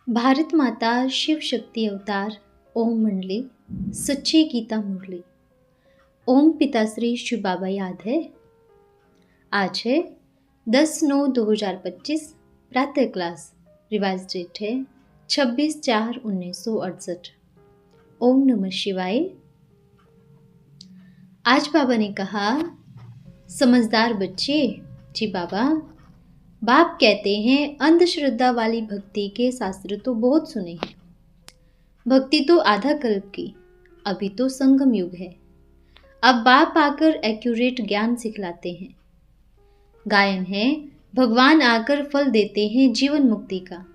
भारत माता शिव शक्ति अवतार ओम मंडली सच्ची गीता मुरली। ओम पिताश्री शिव बाबा याद है। आज है 10/9/2025 प्रातः क्लास। रिवाइज डेट है 26/4/1968। ओम नमः शिवाय। आज बाबा ने कहा, समझदार बच्चे। जी बाबा, बाप कहते हैं अंधश्रद्धा वाली भक्ति के शास्त्र तो बहुत सुने हैं। भक्ति तो आधा कल्प की, अभी तो संगम युग है। अब बाप आकर एक्यूरेट ज्ञान सिखलाते हैं। गायन है, भगवान आकर फल देते हैं जीवन मुक्ति का।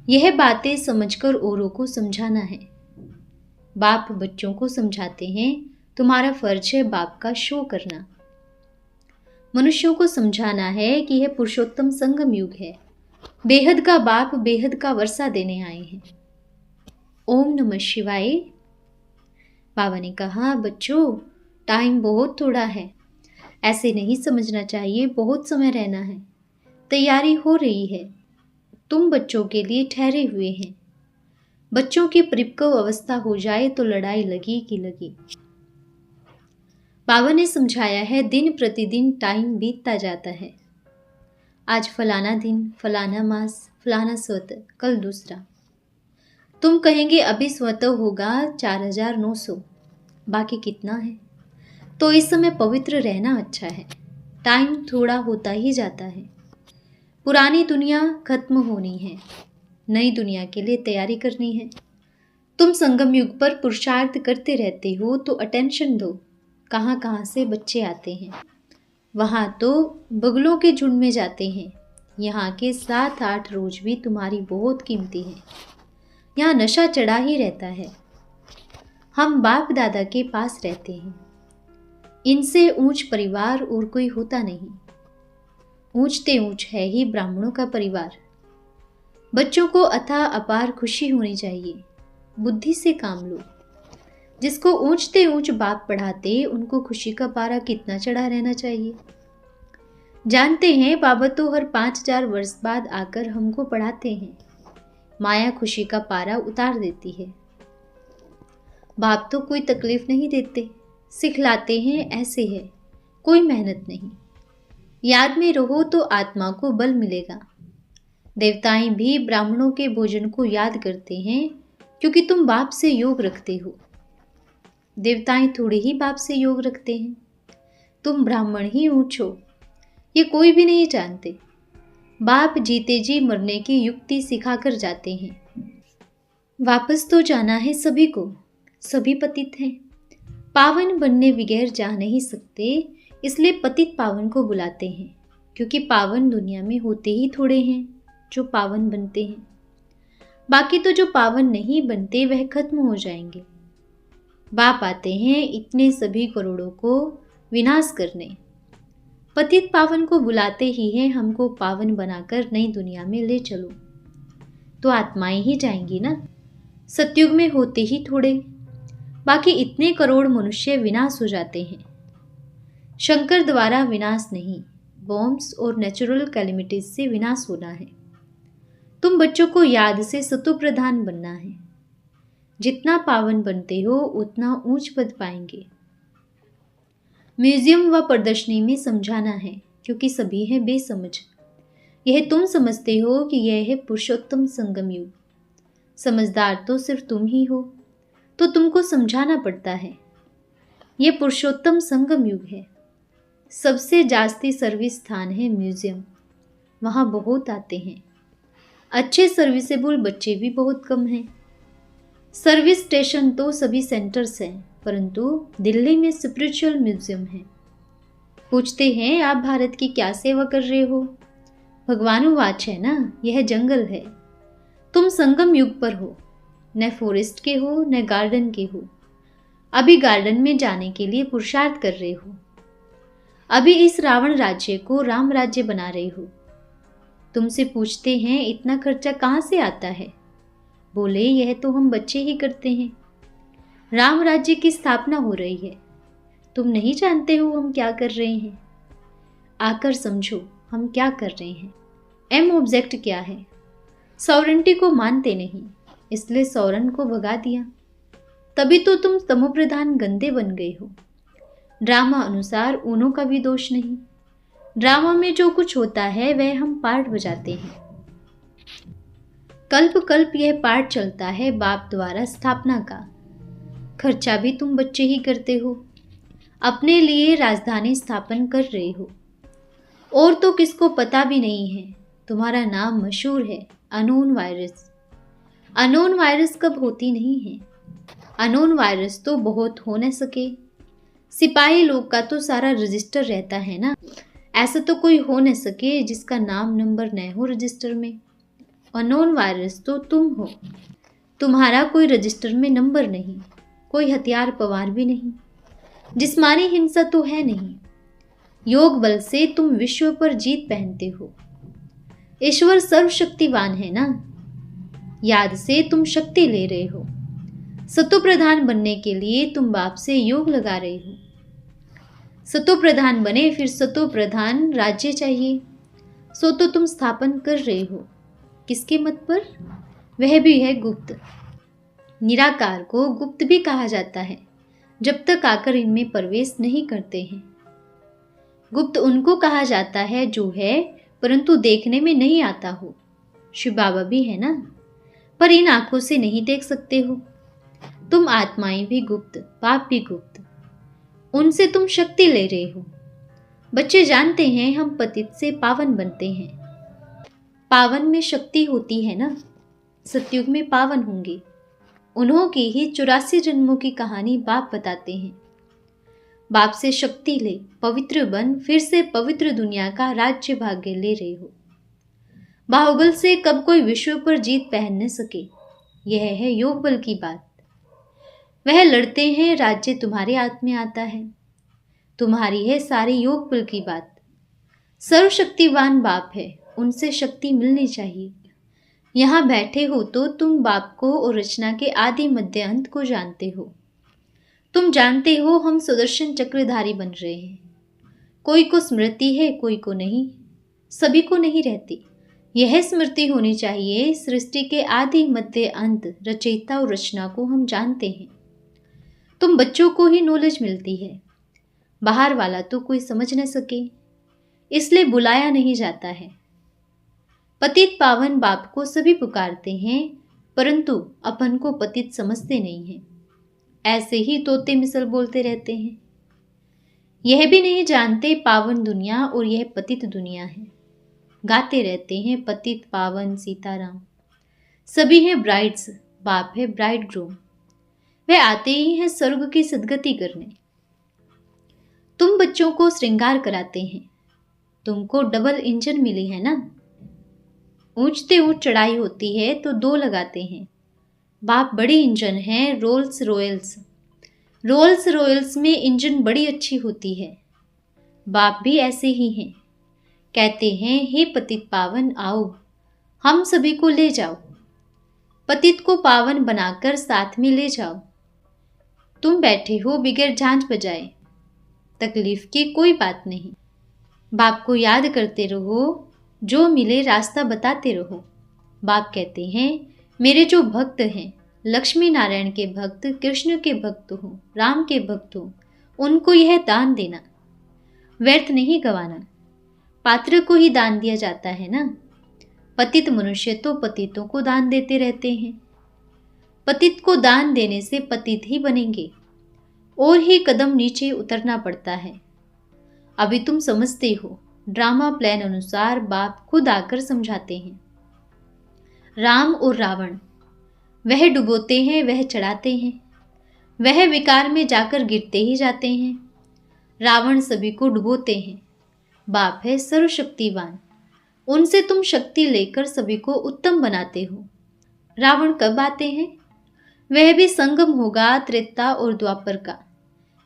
यह बातें समझकर औरों को समझाना है। बाप बच्चों को समझाते हैं, तुम्हारा फर्ज है बाप का शो करना। मनुष्यों को समझाना है कि यह पुरुषोत्तम संगम युग है। बेहद का बाप बेहद का वर्षा देने आए हैं। ओम नमः शिवाय। बाबा ने कहा, बच्चों टाइम बहुत थोड़ा है, ऐसे नहीं समझना चाहिए, बहुत समय रहना है। तैयारी हो रही है, तुम बच्चों के लिए ठहरे हुए हैं। बच्चों की परिपक्व अवस्था हो जाए तो लड़ाई लगी कि लगी। बाबा ने समझाया है, दिन प्रतिदिन टाइम बीतता जाता है। आज फलाना दिन, फलाना मास, फलाना स्वतः, कल दूसरा। तुम कहेंगे अभी स्वतः होगा 4900, बाकी कितना है? तो इस समय पवित्र रहना अच्छा है। टाइम थोड़ा होता ही जाता है। पुरानी दुनिया खत्म होनी है, नई दुनिया के लिए तैयारी करनी है। तुम संगम युग पर पुरुषार्थ करते रहते हो तो अटेंशन दो। कहाँ कहाँ से बच्चे आते हैं। वहाँ तो बगलों के झुंड में जाते हैं। यहाँ के 7-8 रोज भी तुम्हारी बहुत कीमती हैं। यहाँ नशा चढ़ा ही रहता है। हम बाप दादा के पास रहते हैं। इनसे ऊंच परिवार और कोई होता नहीं। ऊंचते ऊंच है ही ब्राह्मणों का परिवार। बच्चों को अथाह अपार खुशी होनी चाहिए। बुद्धि से काम लो। जिसको ऊंचते ऊंच बाप पढ़ाते, उनको खुशी का पारा कितना चढ़ा रहना चाहिए। जानते हैं बाबा तो हर 5000 वर्ष बाद आकर हमको पढ़ाते हैं। माया खुशी का पारा उतार देती है। बाप तो कोई तकलीफ नहीं देते, सिखलाते हैं ऐसे है, कोई मेहनत नहीं। याद में रहो तो आत्मा को बल मिलेगा। देवताएं भी ब्राह्मणों के भोजन को याद करते हैं, क्योंकि तुम बाप से योग रखते हो। देवताएं थोड़े ही बाप से योग रखते हैं। तुम ब्राह्मण ही ऊंच हो, ये कोई भी नहीं जानते। बाप जीते जी मरने की युक्ति सिखाकर जाते हैं। वापस तो जाना है सभी को। सभी पतित हैं। पावन बनने बगैर जा नहीं सकते, इसलिए पतित पावन को बुलाते हैं। क्योंकि पावन दुनिया में होते ही थोड़े हैं जो पावन बनते हैं। बाकी तो जो पावन नहीं बनते वह खत्म हो जाएंगे। बाप आते हैं इतने सभी करोड़ों को विनाश करने। पतित पावन को बुलाते ही हैं, हमको पावन बनाकर नई दुनिया में ले चलो। तो आत्माएं ही जाएंगी ना। सतयुग में होते ही थोड़े, बाकी इतने करोड़ मनुष्य विनाश हो जाते हैं। शंकर द्वारा विनाश नहीं, बॉम्ब्स और नेचुरल कैलेमिटीज से विनाश होना है। तुम बच्चों को याद से सतो प्रधान बनना है। जितना पावन बनते हो उतना ऊंच पद पाएंगे। म्यूजियम व प्रदर्शनी में समझाना है, क्योंकि सभी हैं बेसमझ। यह तुम समझते हो कि यह है पुरुषोत्तम संगम युग। समझदार तो सिर्फ तुम ही हो, तो तुमको समझाना पड़ता है। यह पुरुषोत्तम संगम युग है। सबसे जास्ती सर्विस स्थान है म्यूजियम। वहाँ बहुत आते हैं। अच्छे सर्विसेबल बच्चे भी बहुत कम हैं। सर्विस स्टेशन तो सभी सेंटर्स हैं, परंतु दिल्ली में स्पिरिचुअल म्यूजियम है। पूछते हैं, आप भारत की क्या सेवा कर रहे हो? भगवानुवाच है ना, यह जंगल है। तुम संगम युग पर हो, न फॉरेस्ट के हो न गार्डन के हो। अभी गार्डन में जाने के लिए पुरुषार्थ कर रहे हो। अभी इस रावण राज्य को राम राज्य बना रहे हो। तुमसे पूछते हैं, इतना खर्चा कहाँ से आता है? बोले, यह तो हम बच्चे ही करते हैं। राम राज्य की स्थापना हो रही है। तुम नहीं जानते हो हम क्या कर रहे हैं? आकर समझो हम क्या कर रहे हैं। एम ऑब्जेक्ट क्या है? सॉवरेंटी को मानते नहीं, इसलिए सौरन को भगा दिया। तभी तो तुम तमोप्रधान गंदे बन गए हो। ड्रामा अनुसार उनों का भी दोष नहीं। ड्रामा में जो कुछ होता है वह हम पार्ट बजाते हैं। कल्प कल्प यह पार्ट चलता है बाप द्वारा स्थापना का। खर्चा भी तुम बच्चे ही करते हो। अपने लिए राजधानी स्थापन कर रहे हो, और तो किसको पता भी नहीं है। तुम्हारा नाम मशहूर है, अनोन वायरस। अनोन वायरस कब होती नहीं है। अनोन वायरस तो बहुत हो न सके। सिपाही लोग का तो सारा रजिस्टर रहता है ना। ऐसा तो कोई हो न सके जिसका नाम नंबर न हो रजिस्टर में। अनोन वायरस तो तुम हो। तुम्हारा कोई रजिस्टर में नंबर नहीं, कोई हथियार पवार भी नहीं, जिस्मानी हिंसा तो है नहीं। योग बल से तुम विश्व पर जीत पहनते हो। ईश्वर सर्वशक्तिवान है ना। याद से तुम शक्ति ले रहे हो। सतो प्रधान बनने के लिए तुम बाप से योग लगा रहे हो। सतो प्रधान बने, फिर सतो प्रधान राज्य चाहिए, सो तो तुम स्थापन कर रहे हो। किसके मत पर? वह भी है गुप्त। निराकार को गुप्त भी कहा जाता है, जब तक आकर इनमें प्रवेश नहीं करते हैं। गुप्त उनको कहा जाता है जो है परंतु देखने में नहीं आता हो। शिव बाबा भी है ना, पर इन आंखों से नहीं देख सकते हो। तुम आत्माएं भी गुप्त, पाप भी गुप्त, उनसे तुम शक्ति ले रहे हो। बच्चे जानते हैं हम पतित से पावन बनते हैं। पावन में शक्ति होती है ना। सतयुग में पावन होंगे। उन्हों की ही 84 जन्मों की कहानी बाप बताते हैं। बाप से शक्ति ले, पवित्र बन, फिर से पवित्र दुनिया का राज्य भाग्य ले रहे हो। बाहुबल से कब कोई विश्व पर जीत पहन न सके। यह है योग बल की बात। वह लड़ते हैं, राज्य तुम्हारे हाथ में आता है। तुम्हारी है सारी योग बल की बात। सर्वशक्तिवान बाप है, उनसे शक्ति मिलनी चाहिए। यहाँ बैठे हो तो तुम बाप को और रचना के आदि मध्य अंत को जानते हो। तुम जानते हो हम सुदर्शन चक्रधारी बन रहे हैं। कोई को स्मृति है, कोई को नहीं, सभी को नहीं रहती। यह स्मृति होनी चाहिए। सृष्टि के आदि मध्य अंत, रचयिता और रचना को हम जानते हैं। तुम बच्चों को ही नॉलेज मिलती है, बाहर वाला तो कोई समझ न सके, इसलिए बुलाया नहीं जाता है। पतित पावन बाप को सभी पुकारते हैं, परंतु अपन को पतित समझते नहीं हैं। ऐसे ही तोते मिसल बोलते रहते हैं। यह भी नहीं जानते पावन दुनिया और यह पतित दुनिया है। गाते रहते हैं पतित पावन सीताराम। सभी हैं ब्राइड्स, बाप है ब्राइड ग्रूम। वह आते ही हैं स्वर्ग की सदगति करने। तुम बच्चों को श्रृंगार कराते हैं। तुमको डबल इंजन मिली है ना। ऊंचते ऊंच चढ़ाई होती है तो 2 लगाते हैं। बाप बड़ी इंजन है, रोल्स रॉयल्स। रोल्स रॉयल्स में इंजन बड़ी अच्छी होती है। बाप भी ऐसे ही हैं। कहते हैं हे पतित पावन आओ, हम सभी को ले जाओ। पतित को पावन बनाकर साथ में ले जाओ। तुम बैठे हो बिगैर झांझ बजाए, तकलीफ की कोई बात नहीं। बाप को याद करते रहो, जो मिले रास्ता बताते रहो। बाप कहते हैं मेरे जो भक्त हैं, लक्ष्मी नारायण के भक्त, कृष्ण के भक्त हो, राम के भक्त हो, उनको यह दान देना, व्यर्थ नहीं गवाना। पात्र को ही दान दिया जाता है ना। पतित मनुष्य तो पतितों को दान देते रहते हैं। पतित को दान देने से पतित ही बनेंगे, और ही कदम नीचे उतरना पड़ता है। अभी तुम समझते हो। ड्रामा प्लान अनुसार बाप खुद आकर समझाते हैं। राम और रावण, वह डुबोते हैं, वह चढ़ाते हैं, वह विकार में जाकर गिरते ही जाते हैं। रावण सभी को डुबोते हैं। बाप है सर्वशक्तिवान, उनसे तुम शक्ति लेकर सभी को उत्तम बनाते हो। रावण कब आते हैं? वह भी संगम होगा त्रेता और द्वापर का।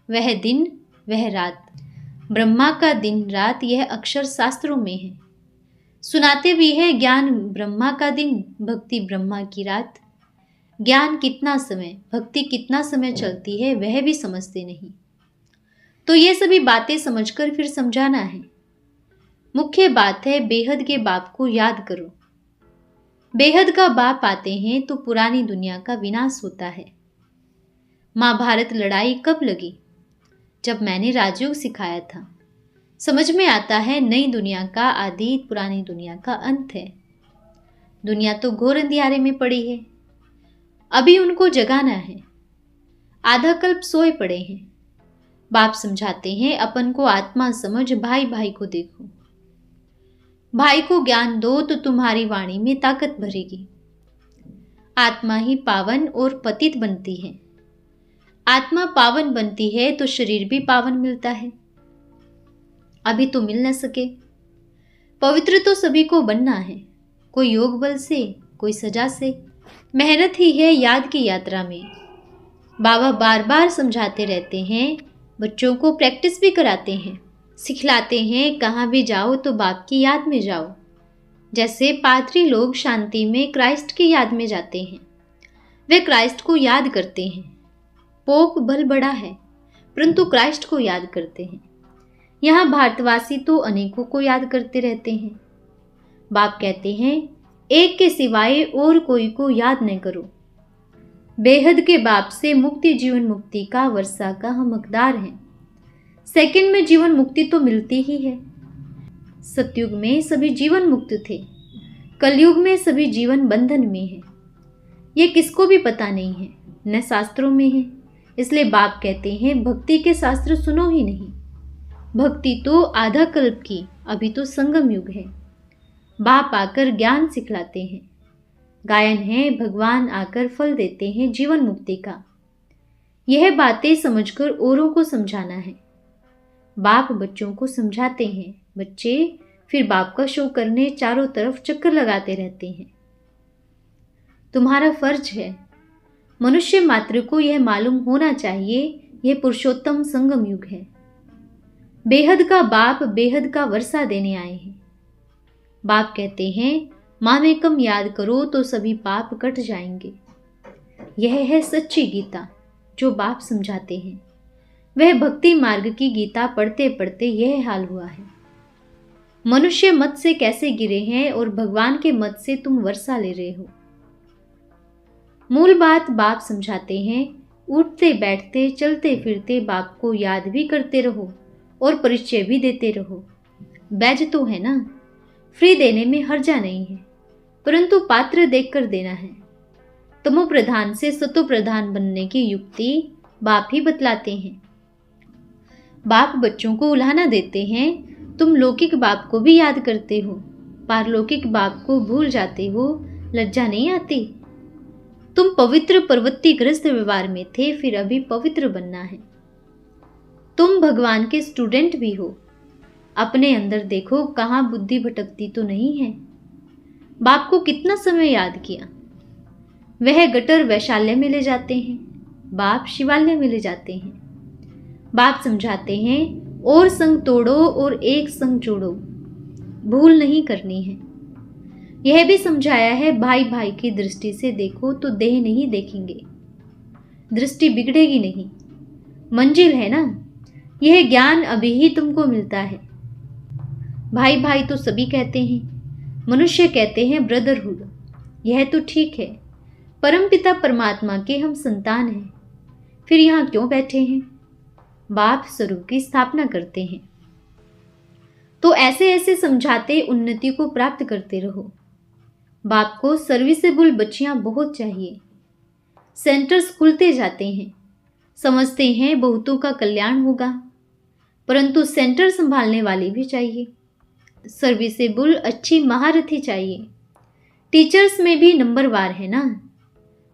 वह दिन, वह रात, ब्रह्मा का दिन रात, यह अक्षर शास्त्रों में है। सुनाते भी है ज्ञान ब्रह्मा का दिन, भक्ति ब्रह्मा की रात। ज्ञान कितना समय, भक्ति कितना समय चलती है, वह भी समझते नहीं। तो ये सभी बातें समझकर फिर समझाना है। मुख्य बात है बेहद के बाप को याद करो। बेहद का बाप आते हैं तो पुरानी दुनिया का विनाश होता है। महाभारत लड़ाई कब लगी? जब मैंने राजयोग सिखाया था। समझ में आता है नई दुनिया का आदि पुरानी दुनिया का अंत है। दुनिया तो घोर अंधियारे में पड़ी है, अभी उनको जगाना है। आधा कल्प सोए पड़े हैं। बाप समझाते हैं अपन को आत्मा समझ भाई भाई को देखो। भाई को ज्ञान दो तो तुम्हारी वाणी में ताकत भरेगी। आत्मा ही पावन और पतित बनती है। आत्मा पावन बनती है तो शरीर भी पावन मिलता है। अभी तो मिल न सके। पवित्र तो सभी को बनना है, कोई योग बल से, कोई सजा से। मेहनत ही है याद की यात्रा में। बाबा बार बार समझाते रहते हैं, बच्चों को प्रैक्टिस भी कराते हैं, सिखलाते हैं कहाँ भी जाओ तो बाप की याद में जाओ। जैसे पादरी लोग शांति में क्राइस्ट की याद में जाते हैं, वे क्राइस्ट को याद करते हैं। पोप भल बड़ा है परंतु क्राइस्ट को याद करते हैं। यहाँ भारतवासी तो अनेकों को याद करते रहते हैं। बाप कहते हैं एक के सिवाय और कोई को याद न करो। बेहद के बाप से मुक्ति जीवन मुक्ति का वर्षा का हम हकदार हैं। सेकंड में जीवन मुक्ति तो मिलती ही है। सतयुग में सभी जीवन मुक्त थे, कलयुग में सभी जीवन बंधन में है। ये किसको भी पता नहीं है, न शास्त्रों में है। इसलिए बाप कहते हैं भक्ति के शास्त्र सुनो ही नहीं। भक्ति तो आधा कल्प की, अभी तो संगम युग है। बाप आकर ज्ञान सिखलाते हैं। गायन है भगवान आकर फल देते हैं जीवन मुक्ति का। यह बातें समझकर औरों को समझाना है। बाप बच्चों को समझाते हैं, बच्चे फिर बाप का शो करने चारों तरफ चक्कर लगाते रहते हैं। तुम्हारा फर्ज है, मनुष्य मात्र को यह मालूम होना चाहिए, यह पुरुषोत्तम संगम युग है। बेहद का बाप बेहद का वर्षा देने आए हैं। बाप कहते हैं मामेकम याद करो तो सभी पाप कट जाएंगे। यह है सच्ची गीता जो बाप समझाते हैं। वह भक्ति मार्ग की गीता पढ़ते पढ़ते यह हाल हुआ है। मनुष्य मत से कैसे गिरे हैं और भगवान के मत से तुम वर्षा ले रहे हो। मूल बात बाप समझाते हैं, उठते बैठते चलते फिरते बाप को याद भी करते रहो और परिचय भी देते रहो। बैज तो है ना, फ्री देने में हर्जा नहीं है, परंतु पात्र देखकर देना है। तमो प्रधान से सतो प्रधान बनने की युक्ति बाप ही बतलाते हैं। बाप बच्चों को उल्हाना देते हैं, तुम लौकिक बाप को भी याद करते हो, पारलौकिक बाप को भूल जाते हो, लज्जा नहीं आती? तुम पवित्र प्रवृत्तिग्रस्त व्यवहार में थे, फिर अभी पवित्र बनना है। तुम भगवान के स्टूडेंट भी हो। अपने अंदर देखो कहाँ बुद्धि भटकती तो नहीं है। बाप को कितना समय याद किया। वह गटर वैशाल्य में ले जाते हैं, बाप शिवालय में ले जाते हैं। बाप समझाते हैं और संग तोड़ो और एक संग जोड़ो, भूल नहीं करनी है। यह भी समझाया है भाई भाई की दृष्टि से देखो तो देह नहीं देखेंगे, दृष्टि बिगड़ेगी नहीं। मंजिल है ना, यह ज्ञान अभी ही तुमको मिलता है। भाई भाई तो सभी कहते हैं, मनुष्य कहते हैं ब्रदरहुड। यह तो ठीक है, परमपिता परमात्मा के हम संतान हैं, फिर यहाँ क्यों बैठे हैं? बाप स्वरूप की स्थापना करते हैं तो ऐसे ऐसे समझाते उन्नति को प्राप्त करते रहो। बाप को सर्विसेबल बच्चियां बहुत चाहिए। सेंटर्स खुलते जाते हैं, समझते हैं बहुतों का कल्याण होगा, परंतु सेंटर संभालने वाले भी चाहिए। सर्विसेबल अच्छी महारथी चाहिए। टीचर्स में भी नंबरवार है ना,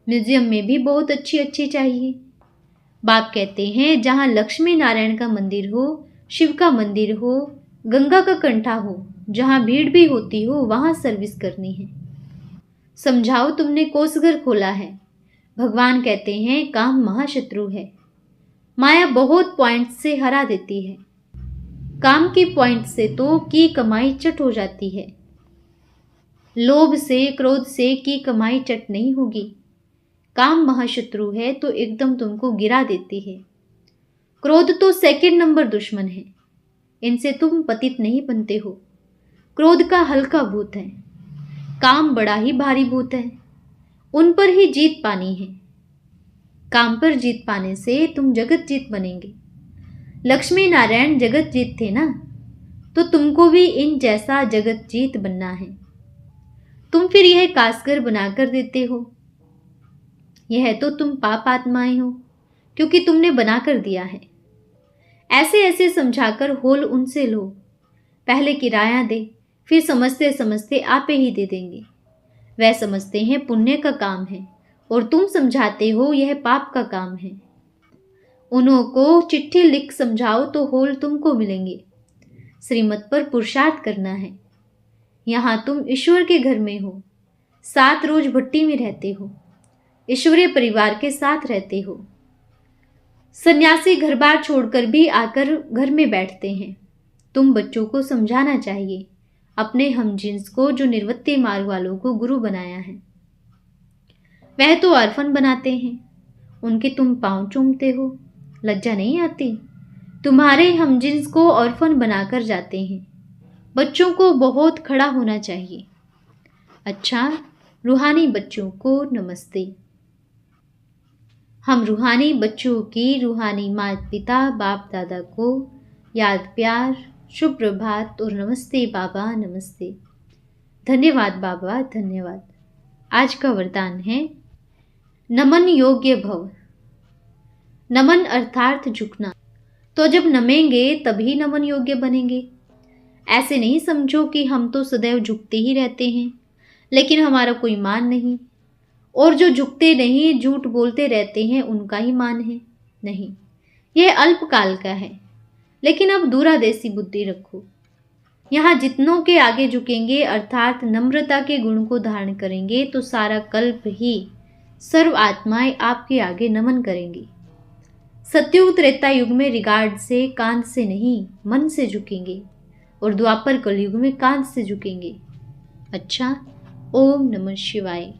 म्यूजियम में भी बहुत अच्छी अच्छी चाहिए। बाप कहते हैं जहाँ लक्ष्मी नारायण का मंदिर हो, शिव का मंदिर हो, गंगा का कंठा हो, जहाँ भीड़ भी होती हो, वहाँ सर्विस करनी है। समझाओ तुमने कोषघर खोला है। भगवान कहते हैं काम महाशत्रु है। माया बहुत पॉइंट से हरा देती है। काम की पॉइंट से तो की कमाई चट हो जाती है। लोभ से क्रोध से की कमाई चट नहीं होगी। काम महाशत्रु है तो एकदम तुमको गिरा देती है। क्रोध तो सेकंड नंबर दुश्मन है, इनसे तुम पतित नहीं बनते हो। क्रोध का हल्का भूत है, काम बड़ा ही भारी भूत है, उन पर ही जीत पानी है। काम पर जीत पाने से तुम जगत जीत बनेंगे। लक्ष्मी नारायण जगत जीत थे ना, तो तुमको भी इन जैसा जगत जीत बनना है। तुम फिर यह कास्कर बनाकर देते हो। यह तो तुम पाप आत्माएं हो, क्योंकि तुमने बनाकर दिया है। ऐसे ऐसे समझाकर होल उनसे लो। पहले किराया दे, फिर समझते समझते आपे ही दे देंगे। वह समझते हैं पुण्य का काम है, और तुम समझाते हो यह पाप का काम है। उन्हों को चिट्ठी लिख समझाओ तो होल तुमको मिलेंगे। श्रीमत पर पुरुषार्थ करना है। यहाँ तुम ईश्वर के घर में हो, 7 रोज भट्टी में रहते हो, ईश्वरीय परिवार के साथ रहते हो। सन्यासी घर बार छोड़कर भी आकर घर में बैठते हैं। तुम बच्चों को समझाना चाहिए, अपने हमजिन्स को जो निर्वत्य मार्ग वालों को गुरु बनाया है। वह तो अर्फन बनाते हैं, उनके तुम पांव चूमते हो। लज्जा नहीं आती? तुम्हारे हमजिन्स को ऑर्फन बनाकर जाते हैं। बच्चों को बहुत खड़ा होना चाहिए। अच्छा, रूहानी बच्चों को नमस्ते। हम रूहानी बच्चों की रूहानी माता पिता बाप दादा को याद प्यार, शुभ प्रभात और नमस्ते बाबा, नमस्ते। धन्यवाद बाबा, धन्यवाद। आज का वरदान है नमन योग्य भव। नमन अर्थात झुकना। तो जब नमेंगे तभी नमन योग्य बनेंगे। ऐसे नहीं समझो कि हम तो सदैव झुकते ही रहते हैं, लेकिन हमारा कोई मान नहीं, और जो झुकते नहीं झूठ बोलते रहते हैं उनका ही मान है। नहीं, यह अल्पकाल का है। लेकिन अब दूरादेशी बुद्धि रखो। यहाँ जितनों के आगे झुकेंगे अर्थात नम्रता के गुण को धारण करेंगे तो सारा कल्प ही सर्व आत्माएं आपके आगे नमन करेंगी। सत्युग त्रेता युग में रिगार्ड से कांध से नहीं मन से झुकेंगे, और द्वापर कलयुग में कांध से झुकेंगे। अच्छा, ओम नमः शिवाय।